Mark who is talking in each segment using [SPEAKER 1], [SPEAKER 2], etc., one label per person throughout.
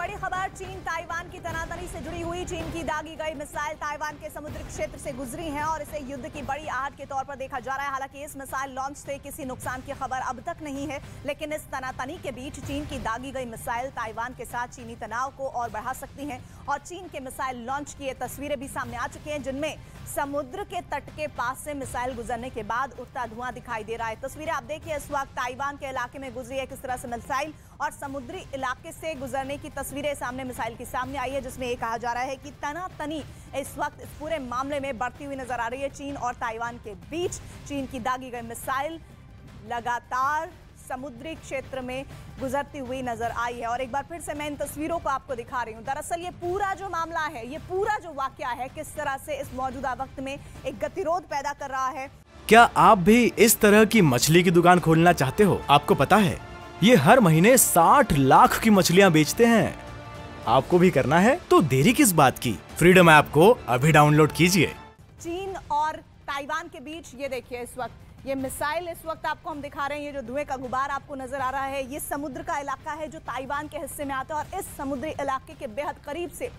[SPEAKER 1] बड़ी खबर चीन ताइवान की तनातनी से जुड़ी हुई। चीन की दागी गई मिसाइल ताइवान के समुद्री क्षेत्र से गुजरी है और इसे युद्ध की बड़ी आहट के तौर पर देखा जा रहा है। हालांकि इस मिसाइल लॉन्च से किसी नुकसान की खबर अब तक नहीं है, लेकिन इस तनातनी के बीच चीन की दागी गई मिसाइल ताइवान के साथ चीनी तनाव को और बढ़ा सकती है और चीन के मिसाइल लॉन्च की ये तस्वीरें भी सामने आ चुकी हैं, जिनमें समुद्र के तट के पास से मिसाइल गुजरने के बाद उठता धुआं दिखाई दे रहा है। तस्वीरें आप देखिए, इस वक्त ताइवान के इलाके में गुजरी है किस तरह से मिसाइल और समुद्री इलाके से गुजरने की तस्वीरें सामने मिसाइल की सामने आई है, जिसमें ये कहा जा रहा है कि तनातनी इस वक्त इस पूरे मामले में बढ़ती हुई नजर आ रही है। चीन और ताइवान के बीच चीन की दागी गई मिसाइल लगातार समुद्री क्षेत्र में गुजरती हुई नजर आई है। और एक बार फिर से मैं इन तस्वीरों को आपको दिखा रही हूं। दरअसल ये पूरा जो मामला है, ये पूरा जो वाकया है, किस तरह से इस मौजूदा वक्त में एक गतिरोध पैदा कर रहा है।
[SPEAKER 2] क्या आप भी इस तरह की मछली की दुकान खोलना चाहते हो? आपको पता है ये हर महीने 60 लाख की मछलियाँ बेचते हैं। आपको भी करना है तो देरी किस बात की, फ्रीडम ऐप को अभी डाउनलोड कीजिए।
[SPEAKER 1] चीन और ताइवान के बीच ये देखिए, इस वक्त ये मिसाइल इस वक्त आपको हम दिखा रहे हैं। ये जो धुएं का गुबार आपको नजर आ रहा है, ये समुद्र का इलाका है जो ताइवान के हिस्से में आता है और इस समुद्री इलाके के बेहद करीब से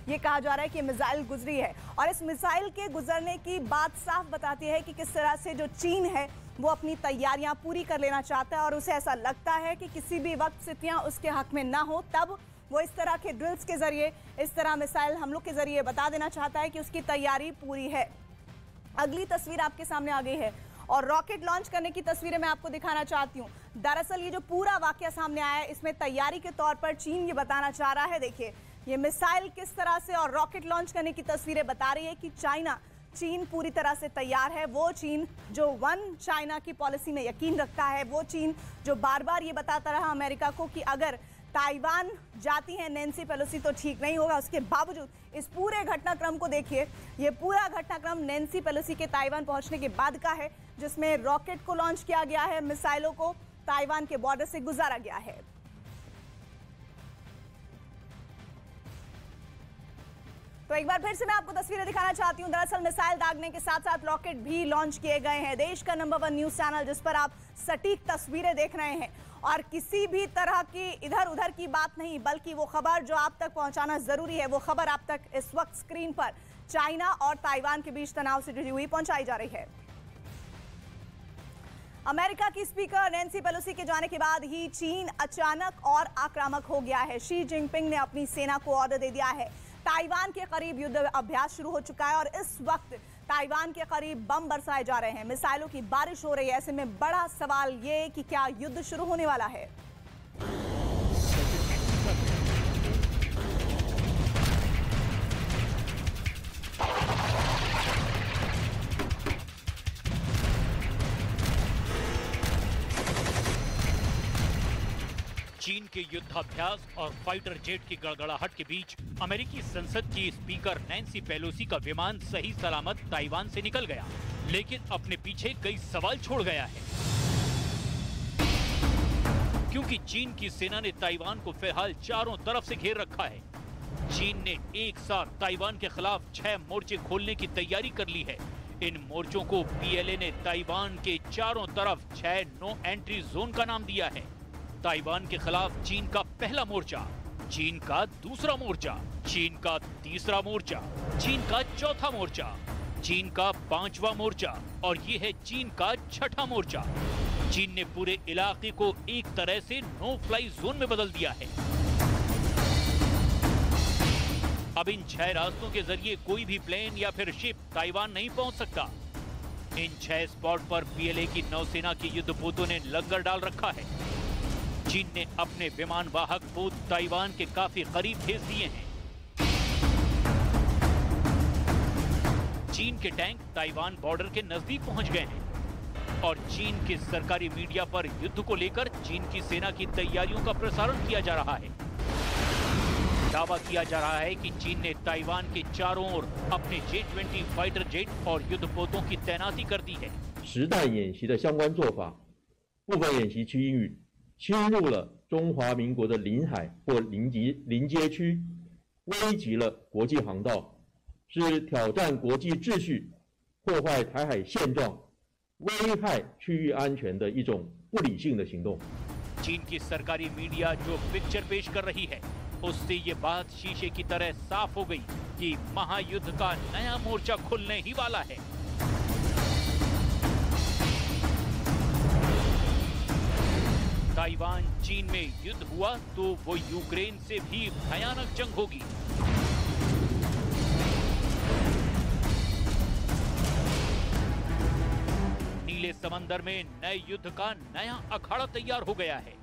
[SPEAKER 1] ये कहा जा रहा है कि मिसाइल गुजरी है। और इस मिसाइल के गुजरने की बात साफ बताती है कि किस तरह से जो चीन है वो अपनी तैयारियां पूरी कर लेना चाहता है और उसे ऐसा लगता है कि किसी भी वक्त स्थितियां उसके हक में ना हो, तब वो इस तरह के ड्रिल्स के जरिए, इस तरह मिसाइल हमलों के जरिए बता देना चाहता है कि उसकी तैयारी पूरी है। अगली तस्वीर आपके सामने आ गई है और रॉकेट लॉन्च करने की तस्वीरें मैं आपको दिखाना चाहती हूँ। दरअसल ये जो पूरा वाकया सामने आया है, इसमें तैयारी के तौर पर चीन ये बताना चाह रहा है। देखिए ये मिसाइल किस तरह से और रॉकेट लॉन्च करने की तस्वीरें बता रही है कि चीन पूरी तरह से तैयार है। वो चीन जो वन चाइना की पॉलिसी में यकीन रखता है, वो चीन जो बार बार ये बताता रहा अमेरिका को कि अगर ताइवान जाती है नैन्सी पेलोसी तो ठीक नहीं होगा। उसके बावजूद इस पूरे घटनाक्रम को देखिए, ये पूरा घटनाक्रम नैन्सी पेलोसी के ताइवान पहुंचने के बाद का है, जिसमें रॉकेट को लॉन्च किया गया है, मिसाइलों को ताइवान के बॉर्डर से गुजारा गया है। तो एक बार फिर से मैं आपको तस्वीरें दिखाना चाहती हूं। दरअसल मिसाइल दागने के साथ साथ रॉकेट भी लॉन्च किए गए हैं। देश का नंबर 1 न्यूज चैनल जिस पर आप सटीक तस्वीरें देख रहे हैं और किसी भी तरह की इधर उधर की बात नहीं, बल्कि वो खबर जो आप तक पहुंचाना जरूरी है, वो खबर आप तक इस वक्त स्क्रीन पर चाइना और ताइवान के बीच तनाव से जुड़ी हुई पहुंचाई जा रही है। अमेरिका की स्पीकर नैन्सी पेलोसी के जाने के बाद ही चीन अचानक और आक्रामक हो गया है। शी जिनपिंग ने अपनी सेना को ऑर्डर दे दिया है। ताइवान के करीब युद्ध अभ्यास शुरू हो चुका है और इस वक्त ताइवान के करीब बम बरसाए जा रहे हैं, मिसाइलों की बारिश हो रही है। ऐसे में बड़ा सवाल ये कि क्या युद्ध शुरू होने वाला है।
[SPEAKER 3] चीन के युद्धाभ्यास और फाइटर जेट की गड़गड़ाहट के बीच अमेरिकी संसद की स्पीकर नैन्सी पेलोसी का विमान सही सलामत ताइवान से निकल गया, लेकिन अपने पीछे कई सवाल छोड़ गया है, क्योंकि चीन की सेना ने ताइवान को फिलहाल चारों तरफ से घेर रखा है। चीन ने एक साथ ताइवान के खिलाफ 6 मोर्चे खोलने की तैयारी कर ली है। इन मोर्चों को पीएलए ने ताइवान के चारों तरफ 6 नो एंट्री जोन का नाम दिया है। ताइवान के खिलाफ चीन का पहला मोर्चा, चीन का दूसरा मोर्चा, चीन का तीसरा मोर्चा, चीन का चौथा मोर्चा, चीन का 5वां मोर्चा और ये है चीन का 6ठा मोर्चा। चीन ने पूरे इलाके को एक तरह से नो फ्लाई जोन में बदल दिया है। अब इन 6 रास्तों के जरिए कोई भी प्लेन या फिर शिप ताइवान नहीं पहुंच सकता। इन 6 स्पॉट पर पीएलए की नौसेना के युद्धपोतों ने लंगर डाल रखा है। चीन ने अपने विमान वाहक पोत ताइवान के काफी करीब भेज दिए हैं। चीन के टैंक ताइवान बॉर्डर के नजदीक पहुंच गए हैं और चीन के सरकारी मीडिया पर युद्ध को लेकर चीन की सेना की तैयारियों का प्रसारण किया जा रहा है। दावा किया जा रहा है कि चीन ने ताइवान के चारों ओर अपने J-20 फाइटर जेट और युद्धपोतों की तैनाती कर दी है।
[SPEAKER 4] 实弹演习的相关做法，部分演习区域侵入了中华民国的领海或临街区，危及了国际航道，是挑战国际秩序、破坏台海现状、危害区域安全的一种不理性的行动。
[SPEAKER 3] चीन की सरकारी मीडिया जो पिक्चर पेश कर रही है उससे ये बात शीशे की तरह साफ हो गई कि महायुद्ध का नया मोर्चा खुलने ही वाला है। ताइवान चीन में युद्ध हुआ तो वो यूक्रेन से भी भयानक जंग होगी। नीले समंदर में नए युद्ध का नया अखाड़ा तैयार हो गया है।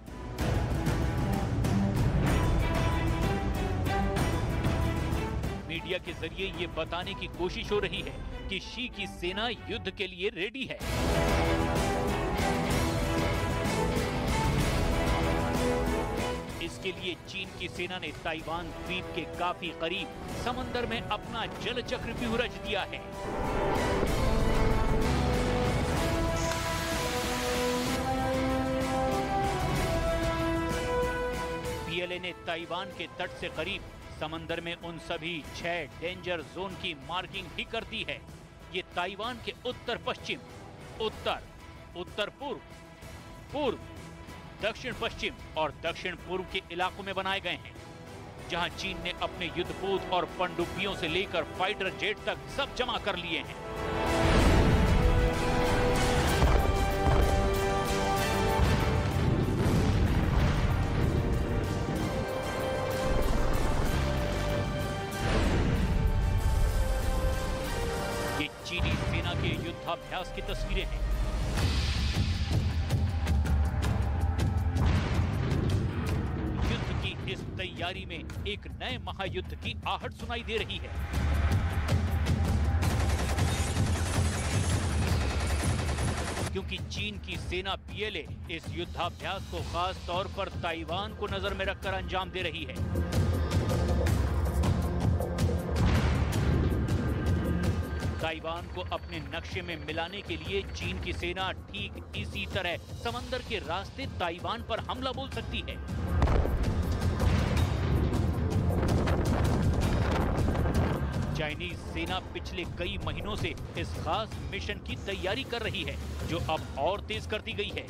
[SPEAKER 3] मीडिया के जरिए ये बताने की कोशिश हो रही है कि शी की सेना युद्ध के लिए रेडी है। इसके लिए चीन की सेना ने ताइवान द्वीप के काफी करीब समंदर में अपना जल चक्र भी रच दिया है। पीएलए ने ताइवान के तट से करीब समंदर में उन सभी 6 डेंजर जोन की मार्किंग भी कर दी है। ये ताइवान के उत्तर पश्चिम, उत्तर, उत्तर पूर्व, पूर्व, दक्षिण पश्चिम और दक्षिण पूर्व के इलाकों में बनाए गए हैं, जहां चीन ने अपने युद्धपोत और पनडुब्बियों से लेकर फाइटर जेट तक सब जमा कर लिए हैं। ये चीनी सेना के युद्धाभ्यास की तस्वीरें हैं। इस तैयारी में एक नए महायुद्ध की आहट सुनाई दे रही है। क्योंकि चीन की सेना पीएलए इस युद्धाभ्यास को खास तौर पर ताइवान को नजर में रखकर अंजाम दे रही है। ताइवान को अपने नक्शे में मिलाने के लिए चीन की सेना ठीक इसी तरह समंदर के रास्ते ताइवान पर हमला बोल सकती है। चाइनीज सेना पिछले कई महीनों से इस खास मिशन की तैयारी कर रही है, जो अब और तेज कर दी गई है।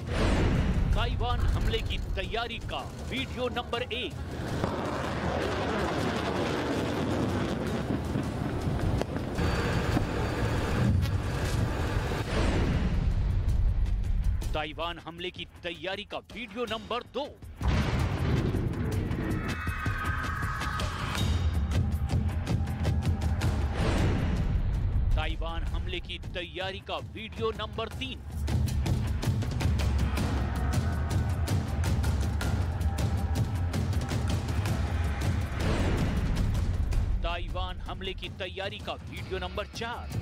[SPEAKER 3] ताइवान हमले की तैयारी का वीडियो नंबर 1। ताइवान हमले की तैयारी का वीडियो नंबर 2। ताइवान हमले की तैयारी का वीडियो नंबर 3। ताइवान हमले की तैयारी का वीडियो नंबर 4।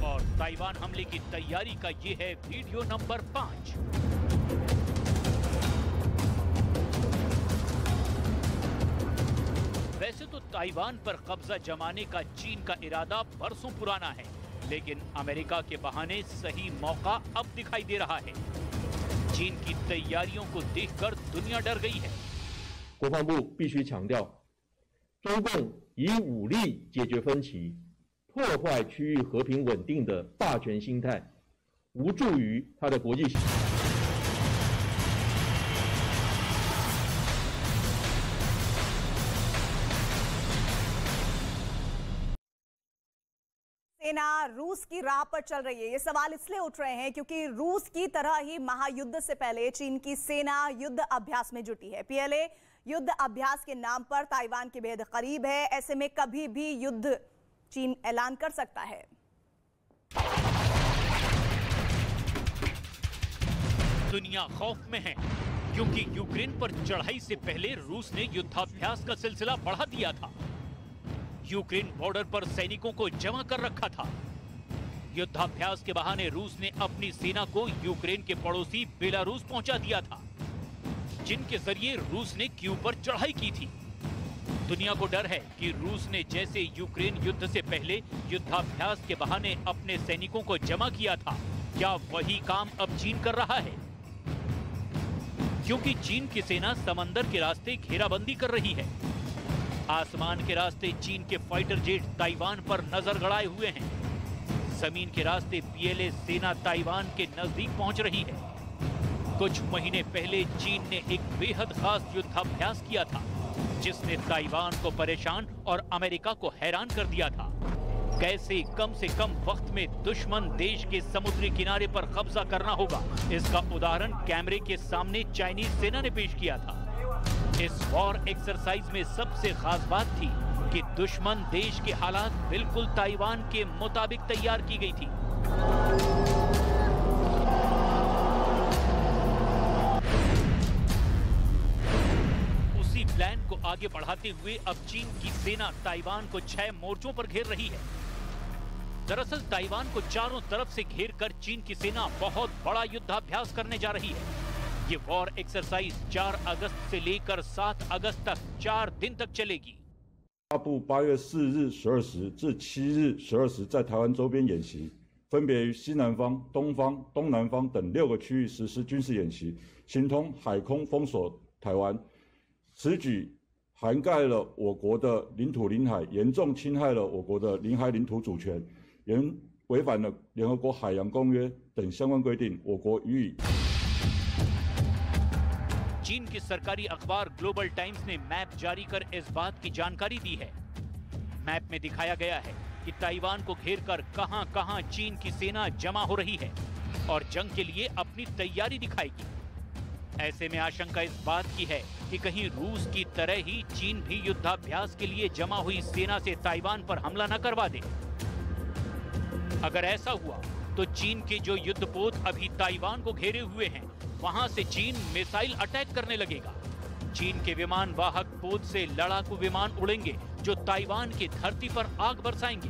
[SPEAKER 3] और ताइवान हमले की तैयारी का ये है वीडियो नंबर 5। वैसे तो ताइवान पर कब्जा जमाने का चीन का इरादा बरसों पुराना है, लेकिन अमेरिका के बहाने सही मौका अब दिखाई दे रहा है। चीन की तैयारियों को देखकर दुनिया डर गई है।
[SPEAKER 4] 国防部必须强调，中共以武力解决分歧、破坏区域和平稳定的霸权心态，无助于他的国际。
[SPEAKER 1] सेना रूस की राह पर चल रही है। ये सवाल इसलिए उठ रहे हैं क्योंकि रूस की तरह ही महायुद्ध से पहले चीन की सेना युद्ध अभ्यास में जुटी है। पीएलए युद्ध अभ्यास के नाम पर ताइवान के बेहद करीब है। ऐसे में कभी भी युद्ध चीन ऐलान कर सकता है।
[SPEAKER 3] दुनिया खौफ में है क्योंकि यूक्रेन पर चढ़ाई से पहले रूस ने युद्धाभ्यास का सिलसिला बढ़ा दिया था। यूक्रेन बॉर्डर पर सैनिकों को जमा कर रखा था। युद्धाभ्यास के बहाने रूस ने अपनी सेना को यूक्रेन के पड़ोसी बेलारूस पहुंचा दिया था, जिनके जरिए रूस ने कीव पर चढ़ाई की थी। दुनिया को डर है कि रूस ने जैसे यूक्रेन युद्ध से पहले युद्धाभ्यास के बहाने अपने सैनिकों को जमा किया था, क्या वही काम अब चीन कर रहा है? क्योंकि चीन की सेना समंदर के रास्ते घेराबंदी कर रही है। आसमान के रास्ते चीन के फाइटर जेट ताइवान पर नजर गड़ाए हुए हैं। जमीन के रास्ते पीएलए सेना ताइवान के नजदीक पहुंच रही है। कुछ महीने पहले चीन ने एक बेहद खास युद्धाभ्यास किया था, जिसने ताइवान को परेशान और अमेरिका को हैरान कर दिया था। कैसे कम से कम वक्त में दुश्मन देश के समुद्री किनारे पर कब्जा करना होगा, इसका उदाहरण कैमरे के सामने चाइनीज सेना ने पेश किया था। इस वॉर एक्सरसाइज में सबसे खास बात थी कि दुश्मन देश के हालात बिल्कुल ताइवान के मुताबिक तैयार की गई थी। उसी प्लान को आगे बढ़ाते हुए अब चीन की सेना ताइवान को 6 मोर्चों पर घेर रही है। दरअसल ताइवान को चारों तरफ से घेरकर चीन की सेना बहुत बड़ा युद्धाभ्यास करने जा रही है। ये वॉर एक्सरसाइज 4 अगस्त से लेकर 7 अगस्त तक 4 दिन तक चलेगी।
[SPEAKER 5] 部8月4日12时至7日12时在台湾周边演习，分别于西南方、东方、东南方等6个区域实施军事演习，形同海空封锁台湾。此举涵盖了我国的领土领海，严重侵害了我国的领海领土主权，违反了联合国海洋公约等相关规定，我国予以。
[SPEAKER 3] चीन की सरकारी अखबार ग्लोबल टाइम्स ने मैप जारी कर इस बात की जानकारी दी है। मैप में दिखाया गया है कि ताइवान को घेरकर कहां-कहां चीन की सेना जमा हो रही है और जंग के लिए अपनी तैयारी दिखाएगी। ऐसे में आशंका इस बात की है कि कहीं रूस की तरह ही चीन भी युद्धाभ्यास के लिए जमा हुई सेना से ताइवान पर हमला न करवा दे। अगर ऐसा हुआ तो चीन के जो युद्धपोत अभी ताइवान को घेरे हुए हैं, वहां से चीन मिसाइल अटैक करने लगेगा। चीन के विमान वाहक पोत से लड़ाकू विमान उड़ेंगे जो ताइवान की धरती पर आग बरसाएंगे।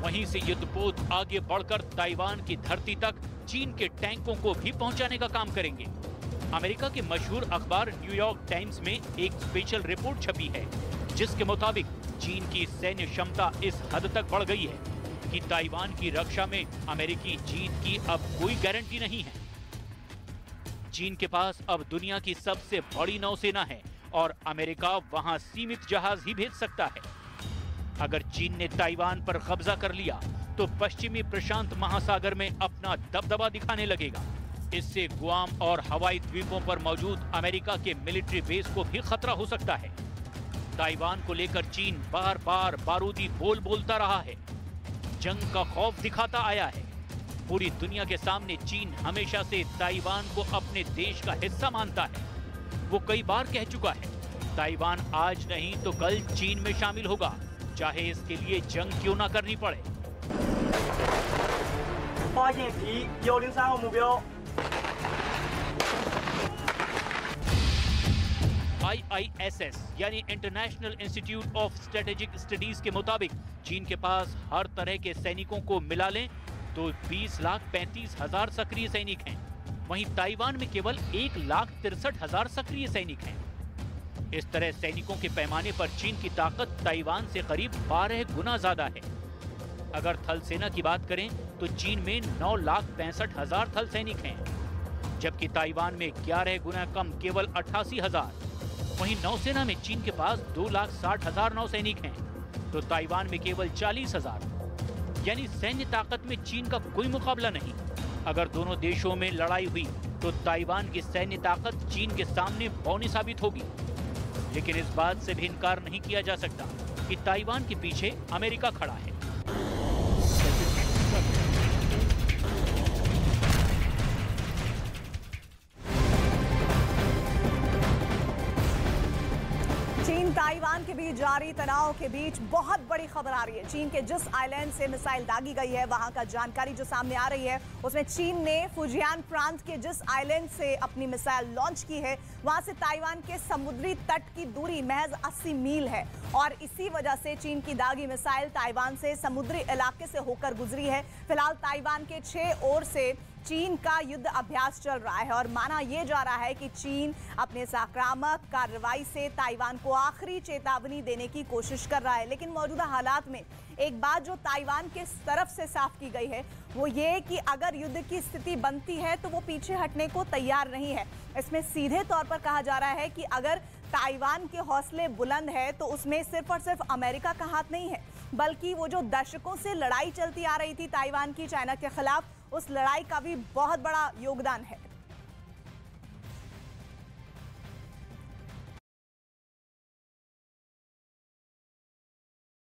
[SPEAKER 3] वहीं से युद्धपोत आगे बढ़कर ताइवान की धरती तक चीन के टैंकों को भी पहुंचाने का काम करेंगे। अमेरिका के मशहूर अखबार न्यूयॉर्क टाइम्स में एक स्पेशल रिपोर्ट छपी है, जिसके मुताबिक चीन की सैन्य क्षमता इस हद तक बढ़ गई है कि ताइवान की रक्षा में अमेरिकी जीत की अब कोई गारंटी नहीं है। चीन के पास अब दुनिया की सबसे बड़ी नौसेना है और अमेरिका वहां सीमित जहाज ही भेज सकता है। अगर चीन ने ताइवान पर कब्जा कर लिया तो पश्चिमी प्रशांत महासागर में अपना दबदबा दिखाने लगेगा। इससे गुआम और हवाई द्वीपों पर मौजूद अमेरिका के मिलिट्री बेस को भी खतरा हो सकता है। ताइवान को लेकर चीन बार-बार बारूदी बोल बोलता रहा है, जंग का खौफ दिखाता आया है। पूरी दुनिया के सामने चीन हमेशा से ताइवान को अपने देश का हिस्सा मानता है। वो कई बार कह चुका है, ताइवान आज नहीं तो कल चीन में शामिल होगा, चाहे इसके लिए जंग क्यों ना करनी पड़े। IISS यानी international institute of strategic studies के मुताबिक चीन के पास हर तरह के सैनिकों को मिला लें तो 20,35,000 सक्रिय सैनिक हैं। वहीं ताइवान में केवल 1,63,000 सक्रिय सैनिक हैं। इस तरह सैनिकों के पैमाने पर चीन की ताकत ताइवान से करीब 12 गुना ज्यादा है। अगर थल सेना की बात करें तो चीन में 9,65,000 थल सैनिक हैं, जबकि ताइवान में 11 गुना कम केवल 88,000। वहीं नौसेना में चीन के पास 2,60,000 नौसैनिक हैं, तो ताइवान में केवल 40,000। यानी सैन्य ताकत में चीन का कोई मुकाबला नहीं। अगर दोनों देशों में लड़ाई हुई तो ताइवान की सैन्य ताकत चीन के सामने बौनी साबित होगी। लेकिन इस बात से भी इनकार नहीं किया जा सकता कि ताइवान के पीछे अमेरिका खड़ा है।
[SPEAKER 1] चीन ताइवान के बीच जारी तनाव के बीच बहुत बड़ी खबर आ रही है। चीन के जिस आइलैंड से मिसाइल दागी गई है, वहां का जानकारी जो सामने आ रही है उसमें चीन ने फुजियान प्रांत के जिस आइलैंड से अपनी मिसाइल लॉन्च की है, वहां से ताइवान के समुद्री तट की दूरी महज 80 मील है। और इसी वजह से चीन की दागी मिसाइल ताइवान से समुद्री इलाके से होकर गुजरी है। फिलहाल ताइवान के 6 ओर से चीन का युद्ध अभ्यास चल रहा है और माना यह जा रहा है कि चीन अपने इस आक्रामक कार्रवाई से ताइवान को आखिरी चेतावनी देने की कोशिश कर रहा है। लेकिन मौजूदा हालात में एक बात जो ताइवान के तरफ से साफ की गई है वो ये कि अगर युद्ध की स्थिति बनती है तो वो पीछे हटने को तैयार नहीं है। इसमें सीधे तौर पर कहा जा रहा है कि अगर ताइवान के हौसले बुलंद है तो उसमें सिर्फ और सिर्फ अमेरिका का हाथ नहीं है, बल्कि वो जो दशकों से लड़ाई चलती आ रही थी ताइवान की चाइना के खिलाफ, उस लड़ाई का भी बहुत बड़ा योगदान है।